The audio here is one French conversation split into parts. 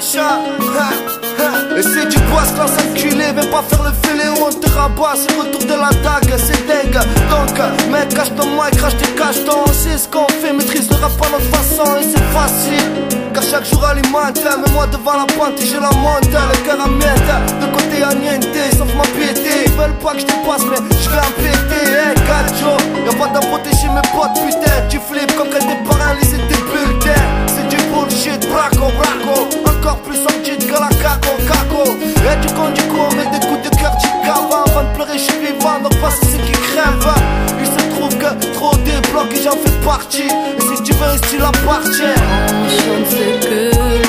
chat. Et c'est du bois, classe enculé, viens pas faire le fêlé où on te rabat, c'est le retour de la dague, c'est dingue. Donc, mec, cache ton mic, crache tes cachetons, on sait ce qu'on fait, maîtrise le rap à notre façon et c'est facile. Car chaque jour alimente, mais moi devant la pente et je la monte, le cœur à miette, de côté à niente, sauf ma piété. Ils veulent pas que je dépasse, mais je vais en péter, hey, gacho. Y'a pas d'en protéger mes potes, putain, tu flippes comme quand tes parents lisaient tes bulletins. C'est du bullshit, braco, braco, encore plus en petit que la caco, caco. Et tu conduis quoi, on met des coups de cœur, tu caves. Avant de pleurer, je suis vivant, donc pas c'est ceux qui crèvent. Il se trouve que trop débloqué, j'en fais partie. Et si tu veux, style appartient. On chante ce que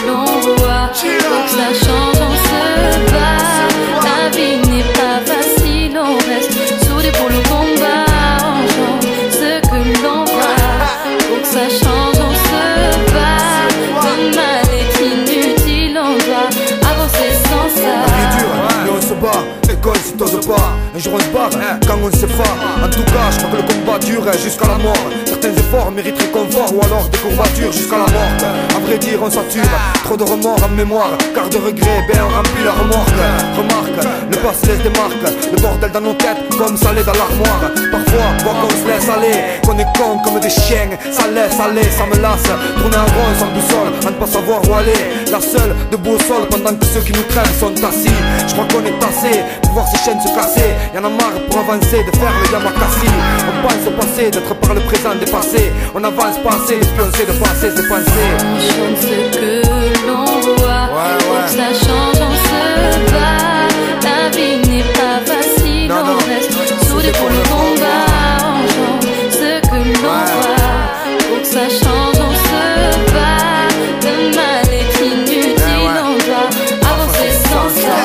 l'on voit, faut que ça change, on se bat. La vie n'est pas facile, on reste sous les boules au combat. On chante ce que l'on voit, faut que ça change, on se bat. Le mal est inutile, on doit avancer sans ça. La vie est dure, mais on se bat. École si t'oses pas, un jour on se barre quand on se fait. En tout cas, je crois que le combat dure jusqu'à la mort. Certains efforts mériteraient confort ou alors des courbatures jusqu'à la mort. À vrai dire, on sature, trop de remords en mémoire, car de regrets, ben on remplit la remorque. Remarque, le passé laisse des marques, le bordel dans nos têtes comme ça l'est dans l'armoire. Parfois, voir qu'on se laisse aller, qu'on est con comme des chiens, ça laisse aller, ça me lasse. Tourner en rond sans boussole, à ne pas savoir où aller. La seule debout au sol pendant que ceux qui nous traînent sont assis. Je crois qu'on est tassé pour voir ces chaînes se casser. Y'en a marre pour avancer, de faire le yamakasi. On pense au passé, d'être par le présent dépassé. On avance pas assez, espioncer, de passer, c'est penser. On chante ce que l'on voit, faut que ça change, on se bat. La vie n'est pas facile, on reste sous les boules au combat. On chante ce que l'on voit, faut que ça change, on se bat. Le mal est inutile, on doit avancer sans ça.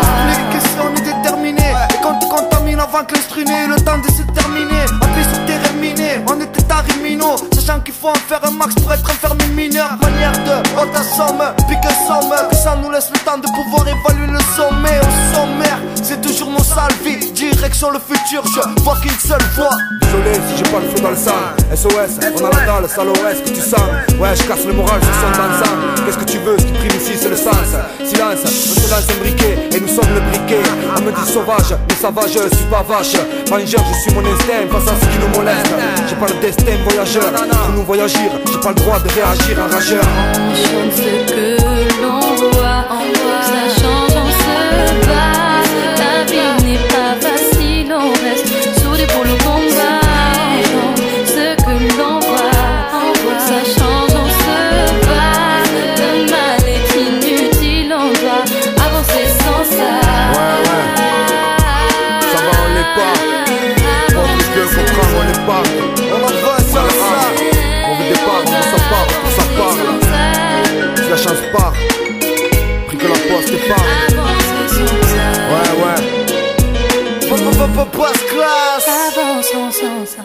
Que si on est déterminé, et qu'on te contamine avant que l'instruné, le temps de se terminer. Appuyé sur tes réminés, on était tarimino, sachant qu'il faut en faire un max pour être enfermé mineur. Manière de haute somme, pique somme, que ça nous laisse le temps de pouvoir évaluer le sommet. Au sommaire, c'est toujours nos sales vies, direction le futur, je vois qu'une seule voix. Désolé si j'ai pas le feu dans le sang. SOS, on a la dalle, sale OS que tu sens. Ouais, je casse le moral, je sens dansant. Qu'est-ce que tu veux, ce qui prime ici c'est le sens. Silence, on se lance un briquet et nous sommes le briquet. On me dit sauvage, mais savage, je suis pas vache. Vengeur, je suis mon instinct face à ce qui nous moleste. J'ai pas le destin voyageur, pour nous voyager, j'ai pas le droit de réagir en rageur. On chante ce que l'on voit, faut que ça change, on se bat. La vie n'est pas facile, on reste sous les boules au combat. On chante ce que l'on voit, faut que ça change, on se bat. Le mal est inutile, on doit avancer sans ça. Ça va, on l'est pas. On veut que faut prendre, on l'est pas. On avance sans ça. On veut départ, on veut ça part, pour ça part. Si la chance part, pris que la poste est part. Ouais, ouais. Basse classe. Avançons sans ça.